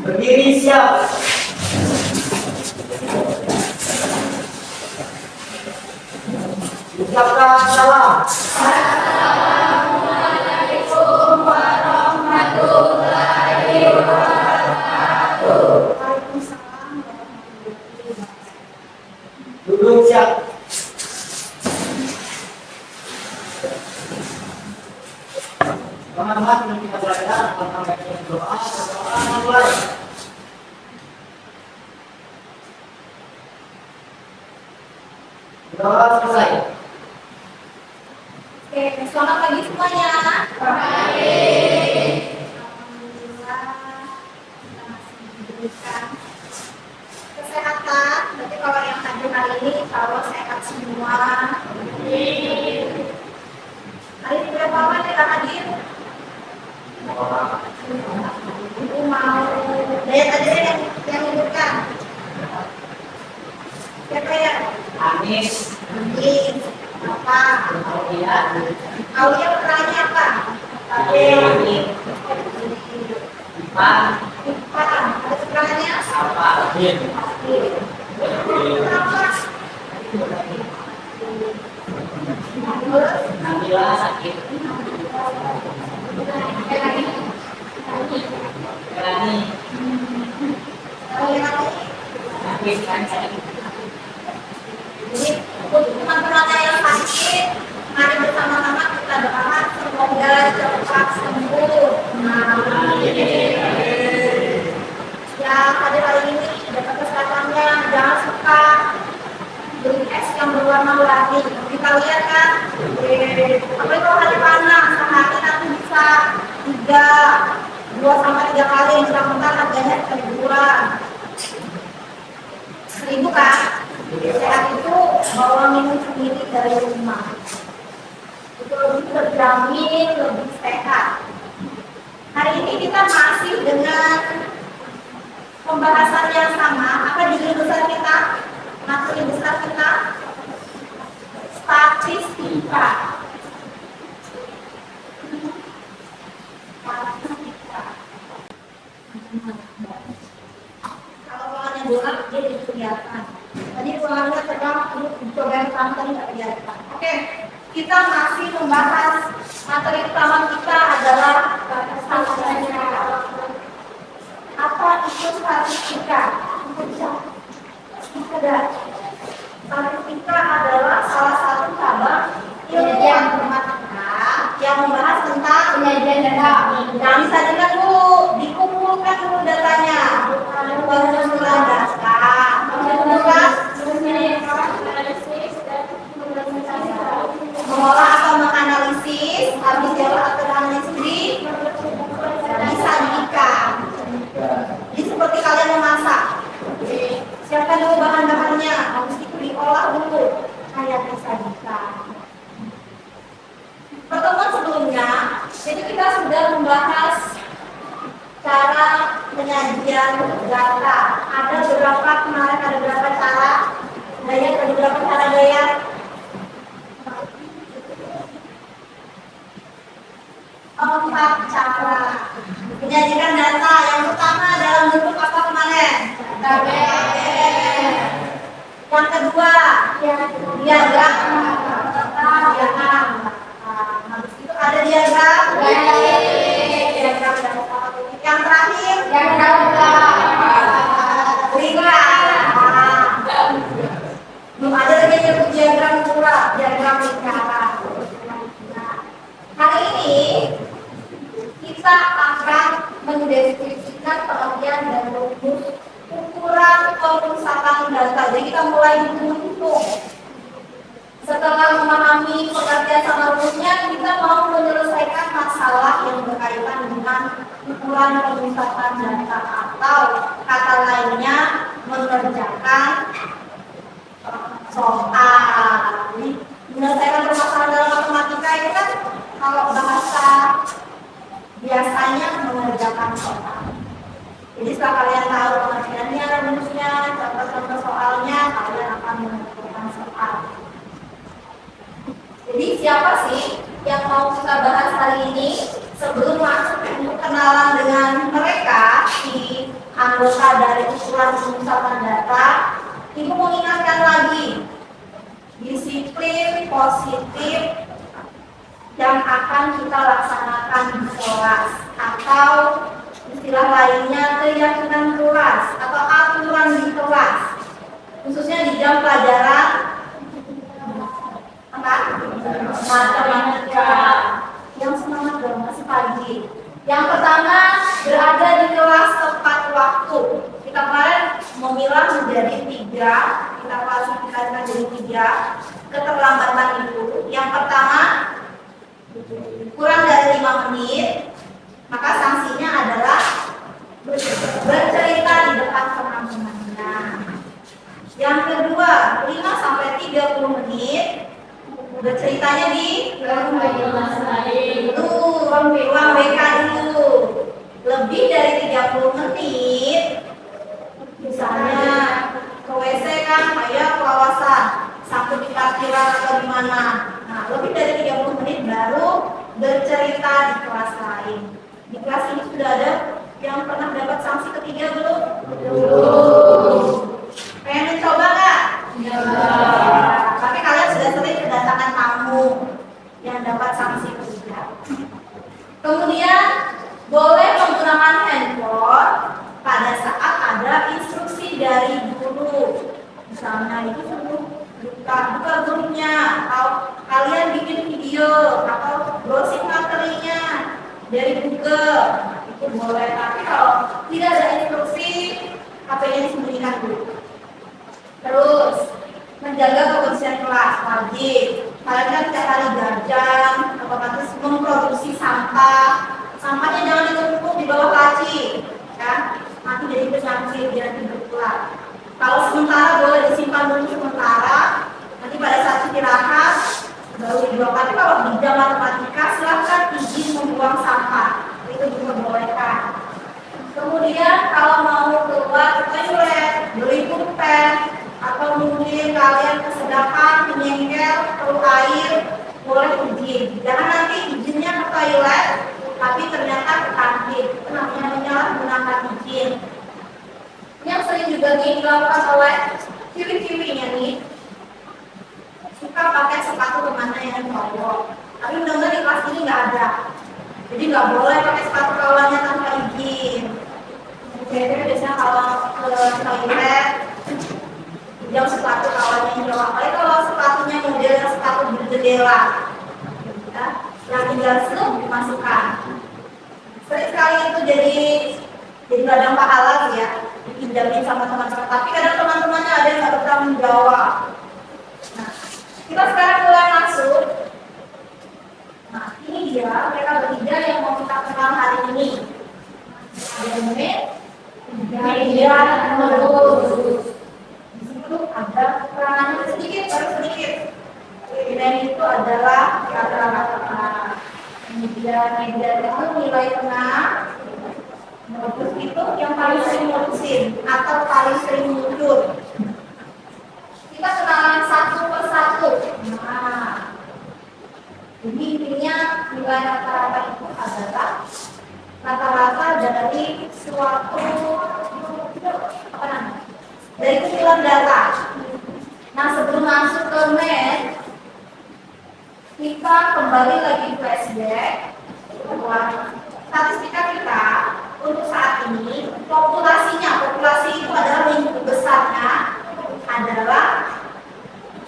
Berdiri siap. Ucapkan salam. Assalamualaikum warahmatullahi wabarakatuh. Duduk siap. Teman-teman, sebelum kita belajar tentang bacaan doa, mulai. Doa selesai. Oke, selamat pagi semuanya. Pagi. Alhamdulillah kita masih diberikan kesehatan. Berarti kalau yang hadir hari ini, kalau sehat semua. Hari ini berapa orang kita hadir? Ibu mau lihat aja yang menyebutkan. Siapa ya? Anis. Apa? Aulia perannya apa? Ipan. Ada perannya? Apa? Nabila sakit. Berani. Sakit kan sakit. Jadi untuk teman-teman yang sakit, mari bersama-sama kita doakan semoga cepat sembuh. Ya, hadir hari ini dapat kesehatannya, jangan suka beli es yang berwarna-warni. Kita lihat kan, apalagi kalau hari panas, sehari nanti bisa 2 sampai 3 kali, mentang-mentang harganya 1.000 kan? Sehat itu bawa minum sendiri dari rumah. Itu lebih terjamin, lebih sehat. Hari ini kita masih dengan pembahasan yang sama. Apa judul besar kita? Materi besar kita? Statistika. Kalau ruangannya gelap, dia jadi kelihatan. Tadi ruangannya terang, coba yang terang tadi nggak kelihatan. Oke, kita masih membahas materi utama kita adalah statistika. Apa itu statistika? Statistika adalah salah satu cabang ilmu matematika yang membahas tentang penyajian data. Nah, disajikan dulu, dikumpulkan dulu datanya, pengumpulan data, mengolah atau menganalisis, habis jawab atau analisis disajikan. Jadi seperti kalian memasak, siapkan dulu bahan-bahannya, habis itu diolah dulu, kayak disajikan. Pertemuan sebelumnya, jadi kita sudah membahas cara penyajian data. Ada beberapa kemarin, ada beberapa cara. Ada beberapa cara gaya. Empat cara menyajikan data. Yang pertama dalam bentuk apa kemarin? Tabel. Yang kedua, diagram. Habis itu ada diagram. Diagram data. Yang terakhir, diagram belum ada lagi yang nyebut diagram murah, diagram lingkaran. Hari ini kita akan mendeskripsikan pengertian dan rumus ukuran perusahaan data. Jadi kita mulai menghitung. Setelah memahami pengertian sama rumusnya, kita mau menyelesaikan masalah yang berkaitan dengan ukuran perusahaan data atau kata lainnya mengerjakan soal. Jadi menyelesaikan permasalahan dalam matematika itu kan kalau bahasa biasanya mengerjakan soal. Jadi setelah kalian tahu pengertiannya, rumusnya, contoh-contoh soalnya, kalian akan mengerjakan soal. Jadi siapa sih yang mau kita bahas hari ini? Sebelum masuk untuk kenalan dengan mereka, si anggota dari ukuran pemusatan data, Ibu mengingatkan lagi disiplin positif yang akan kita laksanakan di kelas, atau istilah lainnya keyakinan kelas atau aturan di kelas, khususnya di jam pelajaran apa? Matematika. Yang semangat dong, masih pagi. Yang pertama, berada di kelas tepat waktu. Kita kemarin memilah menjadi 3, kita klasifikasikan menjadi 3 keterlambatan itu. Yang pertama, kurang dari 5 menit, maka sanksinya adalah bercerita di depan teman-temannya. Yang kedua, 5 sampai 30 menit, berceritanya di ruang BK dulu. Lebih dari 30 menit, misalnya ke WC kan, ayo ke kawasan, sampai di parkiran atau di mana. Nah, lebih dari 30 menit baru bercerita di kelas lain. Di kelas ini sudah ada yang pernah dapat sanksi ketiga belum? Belum. Pengen mencoba nggak? Ya. Tapi kalian sudah sering kedatangan tamu yang dapat sanksi ketiga. Kemudian boleh menggunakan handphone pada saat ada instruksi dari guru. Misalnya itu suruh buka grupnya, atau kalian bikin video, atau browsing materinya dari Google, itu boleh. Tapi kalau tidak ada instruksi, HP-nya disembunyikan dulu. Terus menjaga kebersihan kelas wajib. Kalian kan tiap hari jajan, otomatis memproduksi sampah. Sampahnya jangan ditumpuk di bawah laci, kan? Nanti jadi penyakit, jadi berpulang. Kalau sementara boleh disimpan dulu sementara, nanti pada saat istirahat baru dibuang. Tapi kalau di jam matematika silakan izin membuang sampah, itu diperbolehkan. Kemudian kalau mau keluar ke toilet, beli pulpen, atau mungkin kalian kesedapan menyengkel perlu air, boleh izin. Jangan nanti izinnya ke toilet, tapi ternyata ke kantin. Itu namanya menyalahgunakan izin. Yang sering juga dilakukan oleh ciri-cirinya nih, suka pakai sepatu kemana yang cowok. Tapi mudah-mudahan di kelas ini nggak ada. Jadi nggak boleh pakai sepatu kawannya tanpa izin. Jadi biasanya kalau ke toilet, jam sepatu kawannya yang cowok. Apalagi kalau sepatunya modelnya sepatu berjendela, ya, yang tinggal seluk dimasukkan. Sering sekali itu jadi ladang pahala sih ya, dipinjamin sama teman-teman. Tapi kadang teman-temannya ada yang nggak bertanggung jawab. Nah, kita sekarang mulai masuk. Nah, ini dia mereka bertiga yang mau kita kenal hari ini. Ada menit, terus. Di situ ada peranannya sedikit, baru sedikit. Dan itu adalah kata-kata. Kemudian media itu nilai tengah. Modus itu yang paling sering modusin atau paling sering muncul. Kita kenalan satu persatu. Nah, jadi intinya nilai rata-rata itu adalah rata-rata dari suatu apa namanya? Dari kumpulan data. Nah, sebelum masuk ke math, kita kembali lagi flashback bahwa statistika kita untuk saat ini populasi itu adalah lingkup besarnya adalah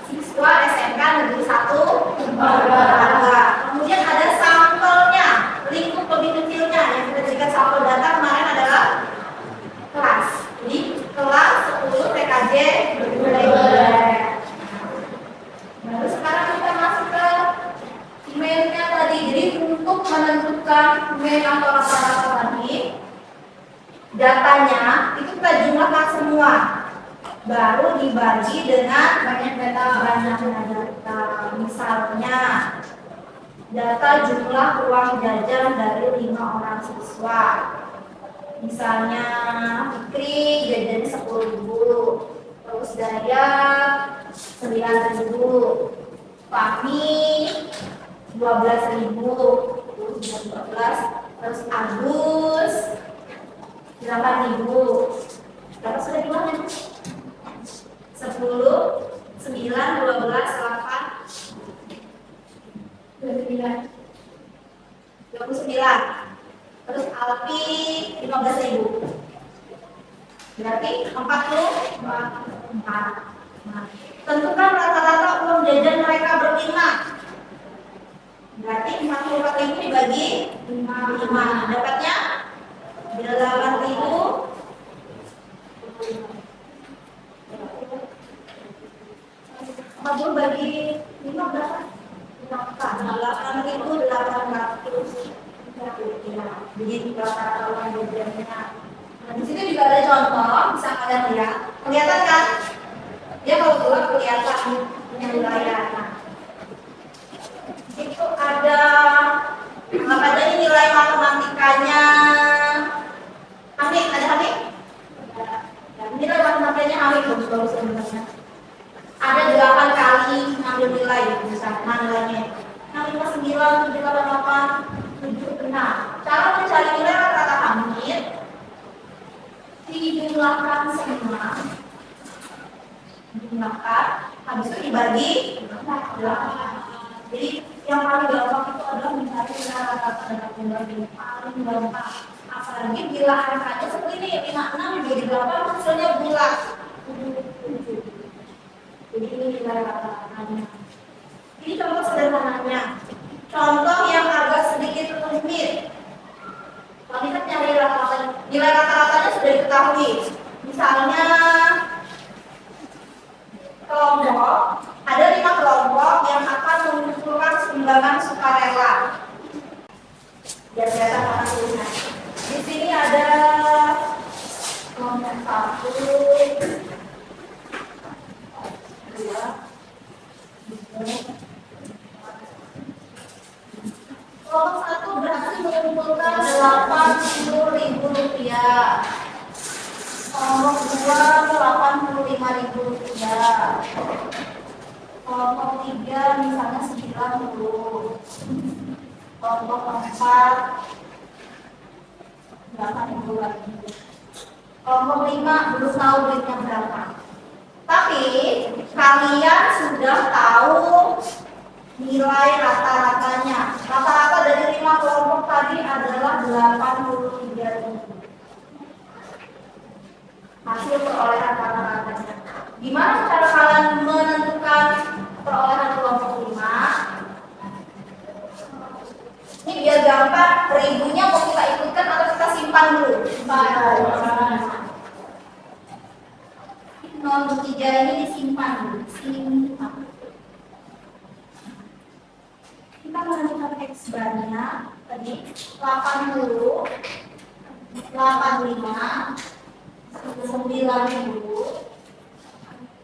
siswa SMK Negeri 1 Bangka. Kemudian ada sampelnya, lingkup lebih kecilnya yang kita jadikan sampel data kemarin adalah kelas. Jadi kelas 10 TKJ reguler. Lalu sekarang kita masuk ke emailnya tadi. Jadi untuk menentukan email atau rata-rata tadi, datanya itu kita jumlahkan semua, baru dibagi dengan banyak data. Misalnya data jumlah uang jajan dari 5 orang siswa. Misalnya Fikri jajan 10.000, terus Daya 9.000, Fahmi 12.000, terus Agus 8.000. Berapa sudah jumlahnya? 10, 9, 12, 8, 29. Terus Alfi 15.000. Berarti 44. Nah, tentukan rata-rata uang jajan mereka berlima. Berarti 44.000 dibagi 5. Dapatnya 8.000. 40 bagi 5 berapa? 8.800. Jadi rata-rata uang jajannya. Nah, di sini juga ada contoh, bisa kalian lihat. Kelihatan kan? Dia kalau keluar kelihatan wilayah. Nah, itu ada apa aja ini nilai matematikanya? Hamid, ada Hamid? Nilai matematikanya Hamid bagus sebenarnya. Ada 8 kali ngambil nilai, misalnya nilainya 659, 788, 76. Cara mencari nilai rata-rata Hamid dijumlahkan semua, dijumlahkan, habis itu dibagi 8. Jadi yang paling gampang itu adalah mencari nilai rata-rata dalam jumlah yang paling gampang. Apalagi bila angkanya seperti ini 56 dibagi 8 hasilnya bulat. Jadi ini nilai rata-ratanya. Ini contoh sederhananya. Contoh yang agak sedikit rumit. Kalau kita cari rata-ratanya, nilai rata-ratanya sudah diketahui. Misalnya kelompok, ada 5 kelompok yang akan mengumpulkan sumbangan sukarela. Biar kelihatan mana tulisannya. Di sini ada kelompok 1, 2, 3. Kelompok 1 berhasil mengumpulkan 80.000 rupiah. Kelompok 2 85.000 rupiah. Kelompok 3 misalnya 90. Kelompok 4 80 lagi. Kelompok 5 belum tahu duitnya berapa. Tapi kalian sudah tahu nilai rata-ratanya. Rata-rata dari 5 kelompok tadi adalah 83.000. Hasil perolehan rata-ratanya. Gimana cara kalian menentukan perolehan kelompok 5? Ini biar gampang, ribunya mau kita ikutkan atau kita simpan dulu? Simpan. 03 ini disimpan dulu. Simpan. Kita menentukan X barnya tadi 80, 85, 90,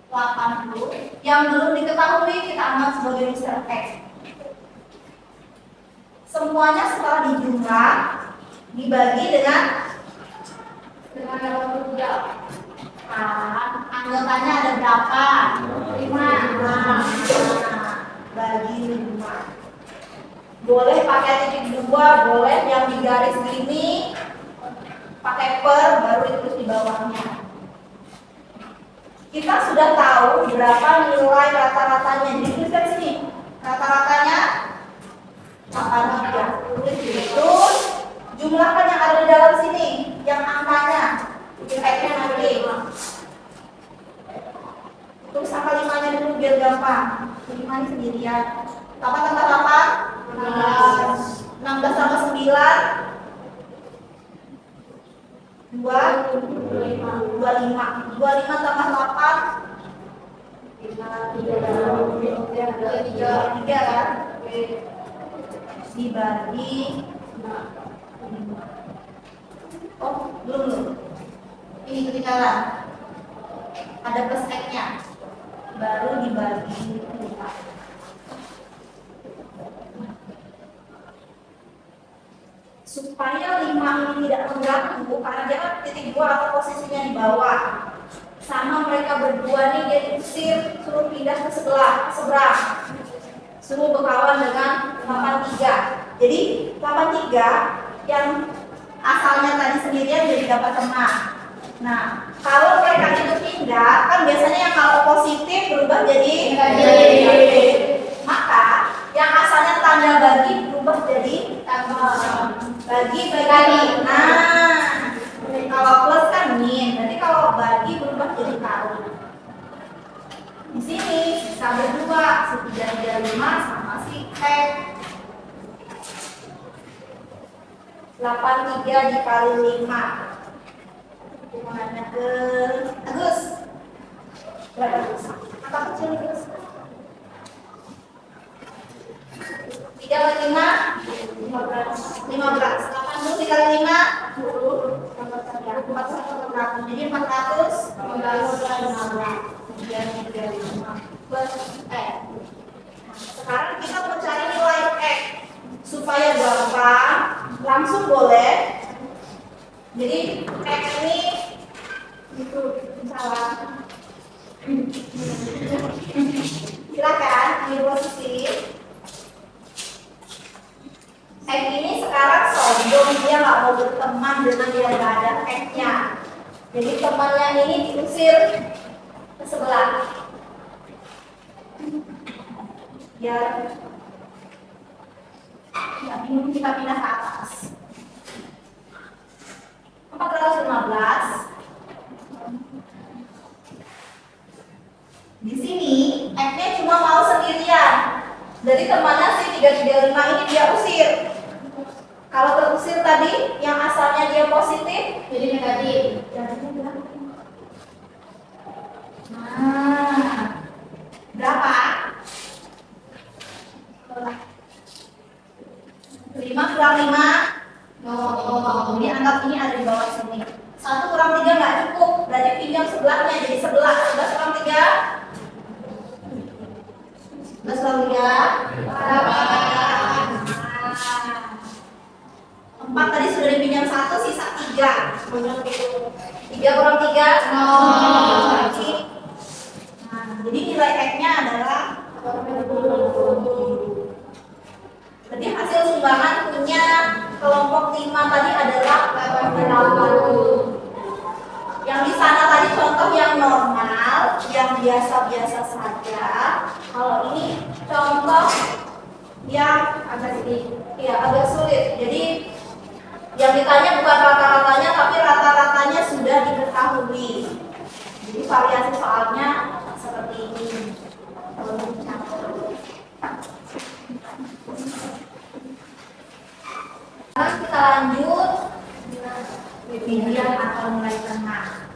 80. Yang belum diketahui kita anggap sebagai Mr. X. Semuanya setelah dijumlah dibagi dengan 83. Anggapannya ada berapa? 5. Bagi 5. Boleh pakai titik 2, boleh yang di garis gini pakai per, baru ditulis di bawahnya. Kita sudah tahu berapa nilai rata-ratanya. Jadi tuliskan sini. Rata-ratanya 83. Tulis itu. Jumlahkan yang ada di dalam sini, yang angkanya. Efeknya nanti. Tulis angka 5-nya dulu biar gampang. 5 ini sendirian. 8 tambah 8? 16 tambah 9? 25 tambah 8? 3 kan? Dibagi. Oh, belum. Ini ketinggalan. Ada plus X-nya. Baru dibagi 5. Supaya 5 ini tidak mengganggu karena dia kan titik 2 atau posisinya di bawah. Sama mereka berdua nih dia diusir, suruh pindah ke seberang. Suruh berkawan dengan 83. Jadi 83 yang asalnya tadi sendirian jadi dapat teman. Nah, kalau mereka itu pindah, kan biasanya yang kalau positif berubah jadi negatif. Maka yang asalnya tanda bagi berubah jadi bagi. Nah, kalau plus kan min, berarti kalau bagi berubah jadi kali. Di sini sisa berdua, si 335 sama si X. 83 dikali 5. Hitungannya ke Agus. Berapa Agus? Apa kecil Agus? 3 kali 5? 15. 80 dikali 5? 400. Jadi 415. Sekarang kita mau cari nilai X supaya gampang, langsung boleh. Jadi X ini itu salah. Silakan ambil posisi. X ini sekarang sombong, dia nggak mau berteman dengan dia nggak ada X-nya. Jadi temannya ini diusir ke sebelah. Biar nggak bingung kita pindah ke atas. 415. Di sini X-nya cuma mau sendirian. Jadi temannya si 335 ini dia usir. Kalau terusir tadi yang asalnya dia positif jadi negatif. Nah, berapa? 5 kurang 5. Jadi anggap ini ada di bawah sini. 1 kurang 3 nggak cukup, berarti pinjam sebelahnya jadi 11. 11 kurang 3. 11 kurang 3. 4 tadi sudah dipinjam 1, sisa 3. 3 kurang 3. 0. Jadi nilai X-nya adalah 80. Berarti hasil sumbangan punya kelompok 5 tadi adalah 80. Yang di sana tadi contoh yang normal, yang biasa-biasa saja. Kalau ini contoh yang agak sulit. Jadi yang ditanya bukan rata-ratanya, tapi rata-ratanya sudah diketahui. Jadi variasi soalnya seperti ini. Sekarang kita lanjut median atau nilai tengah.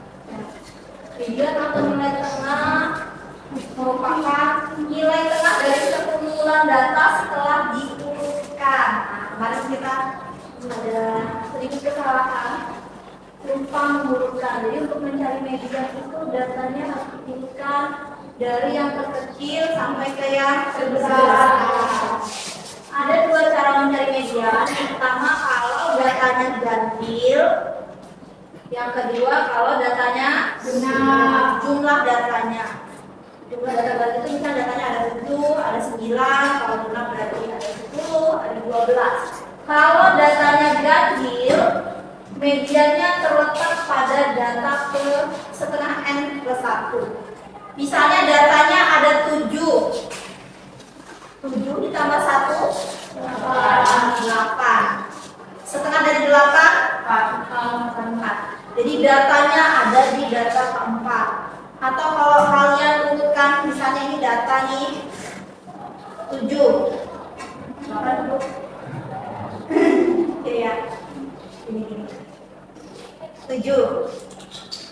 Median atau nilai tengah merupakan nilai tengah dari sekumpulan data setelah diurutkan. Nah, kemarin kita ada sedikit kesalahan lupa mengurutkan. Jadi untuk mencari median itu datanya harus diurutkan dari yang terkecil sampai ke yang terbesar. Ada 2 cara mencari median. Yang pertama kalau datanya ganjil. Yang kedua kalau datanya genap, jumlah datanya. Jumlah data ganjil itu misalnya datanya ada 7, ada 9, kalau genap berarti ada 10, ada 12. Kalau datanya ganjil, mediannya terletak pada data per setengah n plus 1. Misalnya datanya ada 7 ditambah 1 8. Setengah dari 8 4. Jadi datanya ada di data keempat. Atau kalau kalian urutkan misalnya ini data nih 7. Berapa dulu? Oke ya. Ini 7.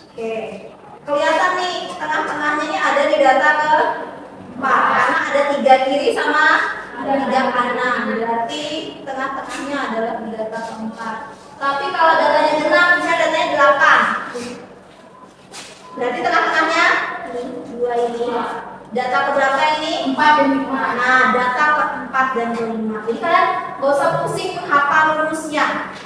Oke. Kelihatan nih tengah-tengahnya ini ada di data ke 4 karena ada 3 kiri sama 3 kanan. Berarti tengah-tengahnya adalah di data keempat. Tapi kalau datanya genap, misalnya datanya 8. Berarti tengah-tengahnya 2 ini. Data keberapa ini? 4 dan 5. Nah, data keempat dan kelima. Jadi kalian gak usah pusing hafal rumusnya.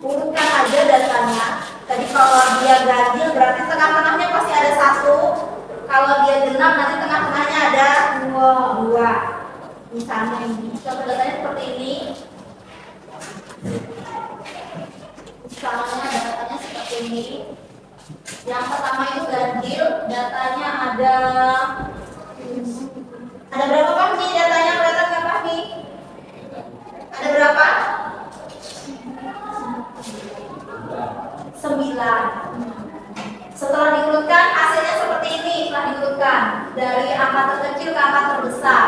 Urutkan aja datanya. Tadi kalau dia ganjil berarti tengah-tengahnya pasti ada 1. Kalau dia genap nanti tengah-tengahnya ada 2. Misalnya ini. Contoh datanya seperti ini. ini. Yang pertama itu ganjil, datanya ada berapa Fahmi? Datanya kelihatan nggak Fahmi? Ada berapa? 9. Setelah diurutkan hasilnya seperti ini. Setelah diurutkan dari angka terkecil ke angka terbesar.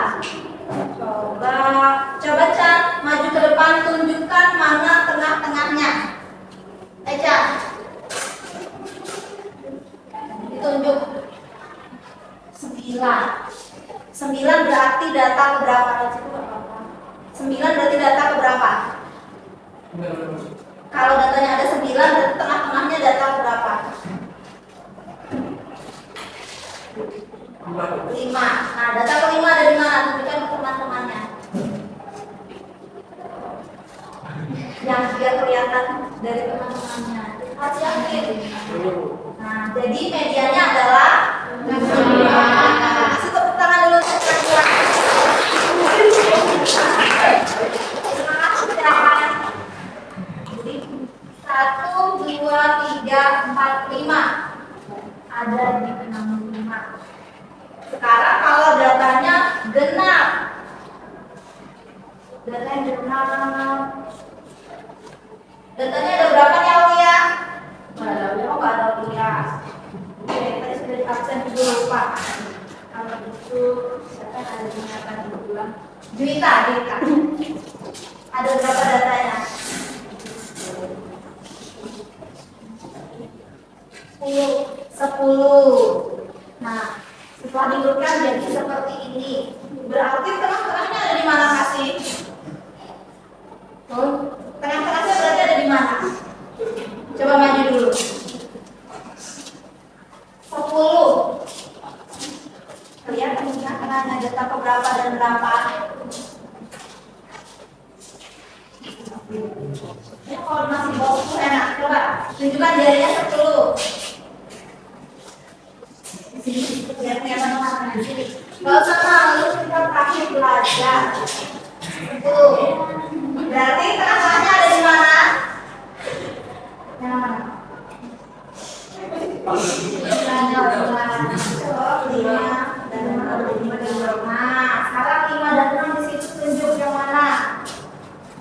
Coba Chan, maju ke depan, tunjukkan mana tengah-tengahnya. Chan, ditunjuk. 9 berarti data ke berapa? 9 berarti data ke berapa? Kalau datanya ada 9, berarti tengah-tengahnya data ke berapa? 5. Nah, data kelima ada di mana? Tunjukkan ke teman-temannya. Yang biar kelihatan dari teman-temannya. Harus yakin. Nah, jadi medianya adalah kasih tepuk tangan dulu untuk teman-teman. Jadi 1, 2, 3, 4, 5 ada di 65. Sekarang kalau datanya genap, datanya ada berapa nih Aulia? Nggak ada Aulia. Oke, tadi sudah di absen juga lupa. Kalau itu siapa yang ada di akan diulang? Juwita. Ada berapa datanya? 10. Nah, setelah diurutkan jadi seperti ini. Berarti tengah-tengahnya ada di mana kasih? Tengah-tengahnya berarti ada di mana? Coba maju dulu. 10. Kelihatan di tengah-tengahnya data ke berapa dan berapa? Ya, kalau masih bawah 10 enak. Coba tunjukkan jarinya 10. Biar kelihatan mana di sini. Gak usah malu, kita praktik belajar. 10. Berarti tengah-tengahnya ada di mana? Yang mana? Nah, sekarang 5 dan 6 di situ tunjuk yang mana?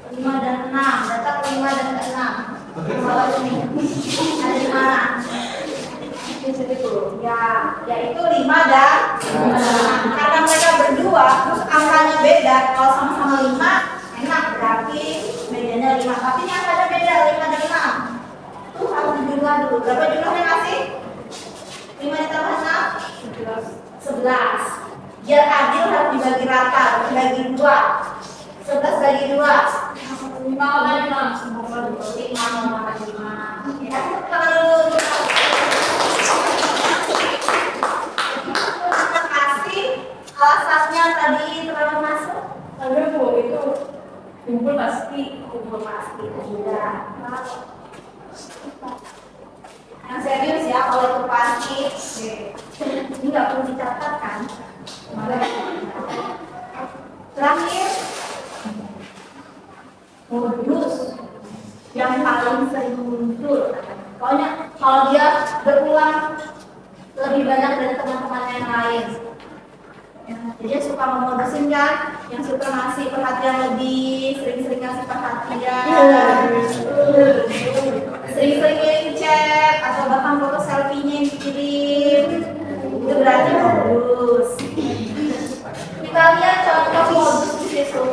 5 dan 6, data ke 5 dan ke 6. Bawah sini. Ada di mana? Ya, yaitu 5 dan 6. Karena mereka berdua, terus angkanya beda. Kalau sama-sama 5, enak berarti bedanya 5. Tapi ini angkanya beda, 5 dan 6. Tuh harus dijumlah dulu. Berapa jumlahnya kasih? 5 ditambah 6? 11. Biar adil harus dibagi rata, dibagi 2. 11 bagi 2. 5 bagi 6. 5 bagi 5. Ya, kita dulu. Alasannya tadi terlalu masuk? Ada Bu, itu kumpul pasti. Tidak. Yang serius ya, kalau itu pasti. Ini nggak perlu dicatat kan? Terakhir, modus yang paling sering muncul. Pokoknya kalau dia berulang lebih banyak dari teman-teman yang lain. Jadi suka memodusin kan, yang suka ngasih perhatian lebih, sering-sering ngasih perhatian, sering-sering chat atau bahkan foto selfie-nya yang dikirim, itu berarti modus. Kita lihat contoh modus di situ.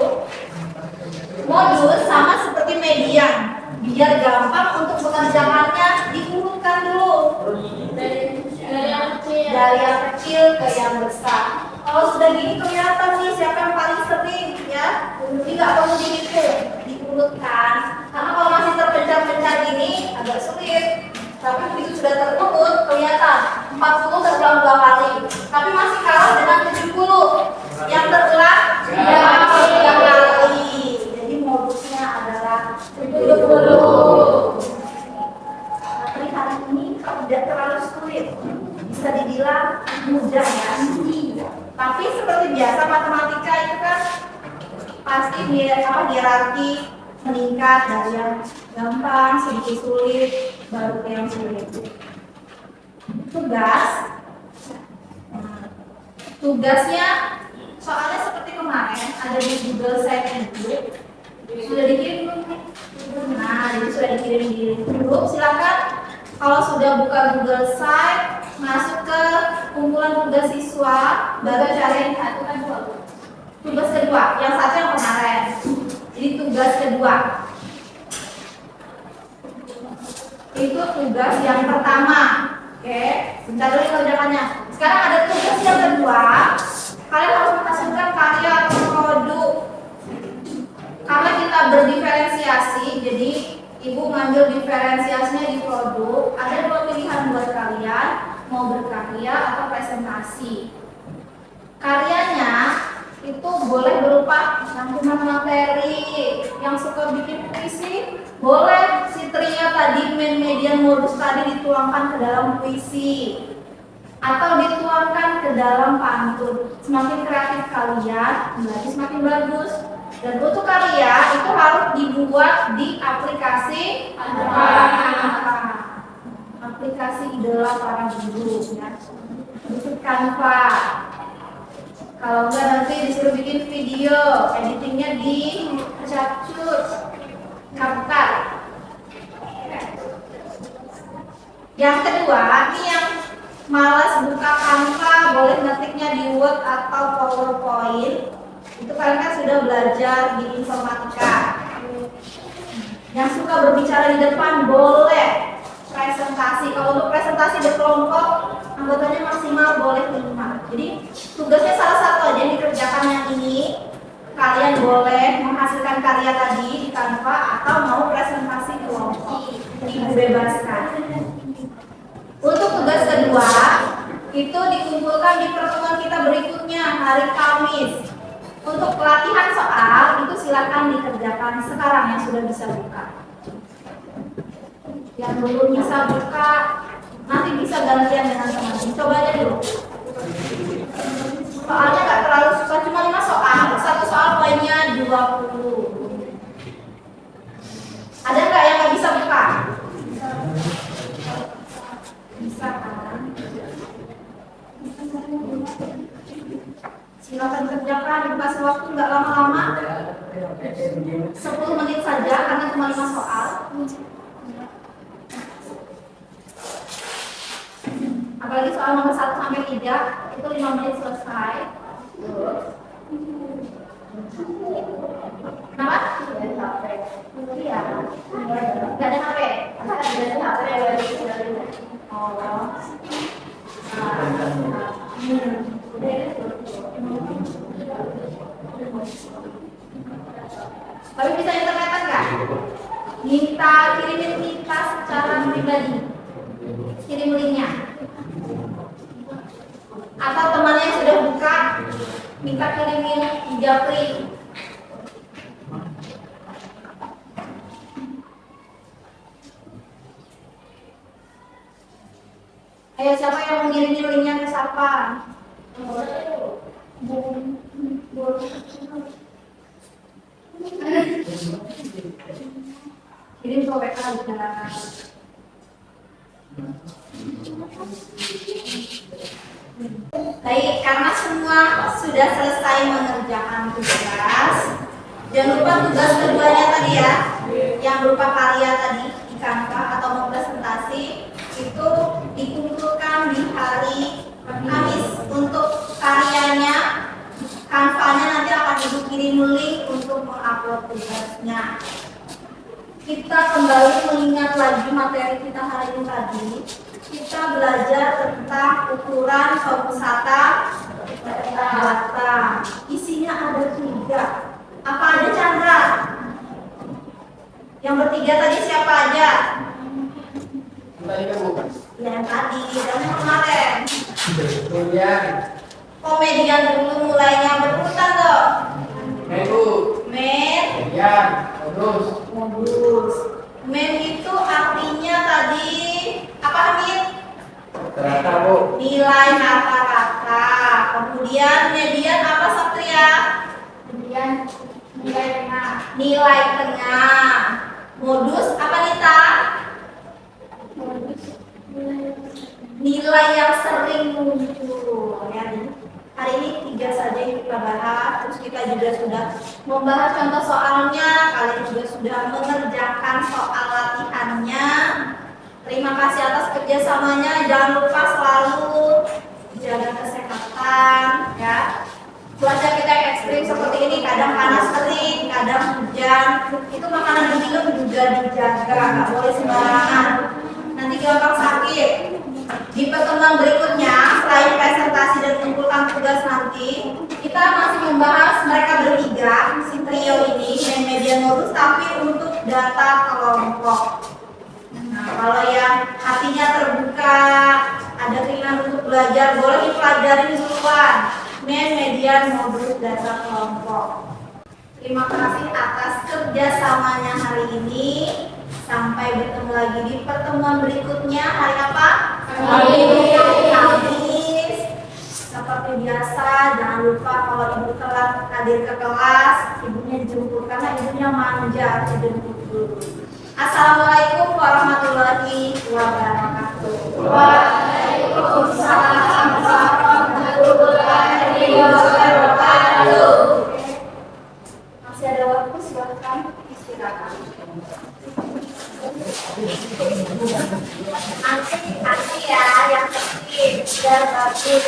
Modus sama seperti median, biar gampang untuk mengerjakannya diurutkan dulu dari yang kecil ke yang besar. Kalau sudah gini kelihatan nih siapa yang paling sering ya. Jadi nggak perlu dihitung, diurutkan. Karena kalau masih terpencar-pencar gini agak sulit. Tapi begitu sudah terurut kelihatan 40 terulang 2 kali. Tapi masih kalah dengan 70 yang terulang 3 kali. Jadi modusnya adalah 70. Materi hari ini tidak terlalu sulit. Bisa dibilang mudah ya. Tapi seperti biasa matematika itu kan pasti hierarki meningkat dari yang gampang sedikit sulit baru ke yang sulit. Tugas. Nah, tugasnya soalnya seperti kemarin ada di Google Site itu sudah dikirim belum nih? Nah, jadi sudah dikirim di grup. Silakan kalau sudah buka Google Site, masuk ke kumpulan tugas siswa, baru cari satu kan dua. Tugas kedua, yang satu yang kemarin. Jadi tugas kedua itu tugas yang pertama. Oke, bentar dulu kerjaannya. Sekarang ada tugas yang kedua. Kalian harus menghasilkan karya atau produk. Karena kita berdiferensiasi, jadi ibu ngambil diferensiasinya di produk. Ada dua pilihan buat kalian, mau berkarya atau presentasi. Karyanya itu boleh berupa rangkuman materi. Yang suka bikin puisi, boleh si Tria tadi main median modus tadi dituangkan ke dalam puisi atau dituangkan ke dalam pantun. Semakin kreatif kalian, berarti semakin bagus. Dan untuk karya itu harus dibuat di aplikasi aplikasi idola para guru ya. Itu Canva. Kalau enggak nanti disuruh bikin video, editingnya di CapCut. Yang kedua, ini yang malas buka Canva, boleh ngetiknya di Word atau PowerPoint. Itu kalian kan sudah belajar di informatika. Yang suka berbicara di depan boleh presentasi. Kalau untuk presentasi berkelompok, anggotanya maksimal boleh 5. Jadi tugasnya salah satu aja yang dikerjakan yang ini. Kalian boleh menghasilkan karya tadi di Canva atau mau presentasi kelompok. Dibebaskan. Untuk tugas kedua, itu dikumpulkan di pertemuan kita berikutnya hari Kamis. Untuk pelatihan soal itu silakan dikerjakan sekarang yang sudah bisa buka. Yang belum bisa buka nanti bisa gantian dengan teman-teman. Coba aja dulu. Soalnya nggak terlalu susah, cuma 5 soal. Satu soal poinnya 20. Ada nggak yang nggak bisa buka? Bisa kan? Silakan kerjakan, dikasih waktu nggak lama-lama, 10 menit saja karena cuma 5 soal. Apalagi soal nomor 1 sampai 3 itu 5 menit selesai. Kenapa? Iya. Nggak ada HP. Ada HP. Oh. Tapi bisa internetan nggak? Minta kirimin kita secara pribadi, kirim linknya. Atau temannya yang sudah buka, minta kirimin japri. Ayo siapa yang mau ngirimin linknya ke siapa? Kirim ke WA udah. Baik, karena semua sudah selesai mengerjakan tugas, jangan lupa tugas keduanya tadi ya, yang berupa karya tadi di Canva atau mau presentasi itu dikumpulkan di hari Kamis. Untuk karyanya, Canva-nya nanti akan ibu kirim link untuk mengupload tugasnya. Kita kembali mengingat lagi materi kita hari ini tadi. Kita belajar tentang ukuran pemusatan data. Isinya ada 3. Apa aja Chandra? Yang bertiga tadi siapa aja? Yang tadi, dan yang kemarin. Komedian dulu mulainya berurutan dong. Modus. Men itu artinya tadi apa Hamid? Rata, Bu. Nilai rata-rata. Kemudian median apa Satria? Median nilai tengah. Nilai tengah. Modus apa Nita? nilai yang sering muncul ya. Hari ini 3 saja yang kita bahas, terus kita juga sudah membahas contoh soalnya, kalian juga sudah mengerjakan soal latihannya. Terima kasih atas kerjasamanya, jangan lupa selalu jaga kesehatan ya. Cuaca kita ekstrim seperti ini, kadang panas terik, kadang hujan, itu makanan diminum juga dijaga, nggak boleh sembarangan, nanti gampang sakit. Di pertemuan berikutnya, selain presentasi dan mengumpulkan tugas nanti, kita masih membahas mereka bertiga, si trio ini dan media modus, tapi untuk data kelompok. Nah, kalau yang hatinya terbuka, ada keinginan untuk belajar, boleh dipelajari duluan median modus data kelompok. Terima kasih atas kerjasamanya hari ini. Sampai bertemu lagi di pertemuan berikutnya. Hari apa? Kamis. Seperti biasa, jangan lupa kalau ibu telat hadir ke kelas, ibunya dijemput karena ibunya manja dijemput dulu. Assalamualaikum warahmatullahi wabarakatuh. Waalaikumsalam warahmatullahi wabarakatuh. Masih ada waktu, silahkan istirahat. Nanti ya yang kecil biar bagus.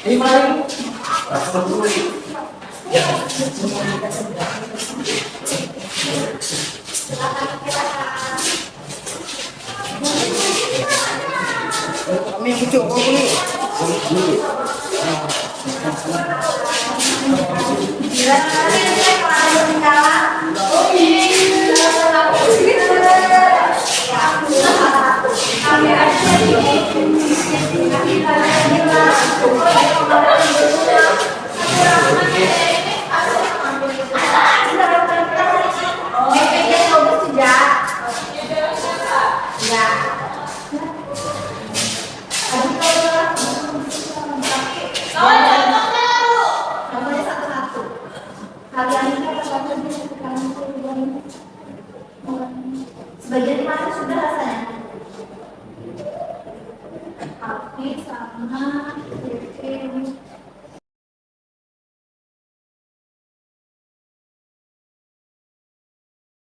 Ini mari. Kami yang bujuk kau ni. Sebagian mana sudah rasanya? Oke, sama.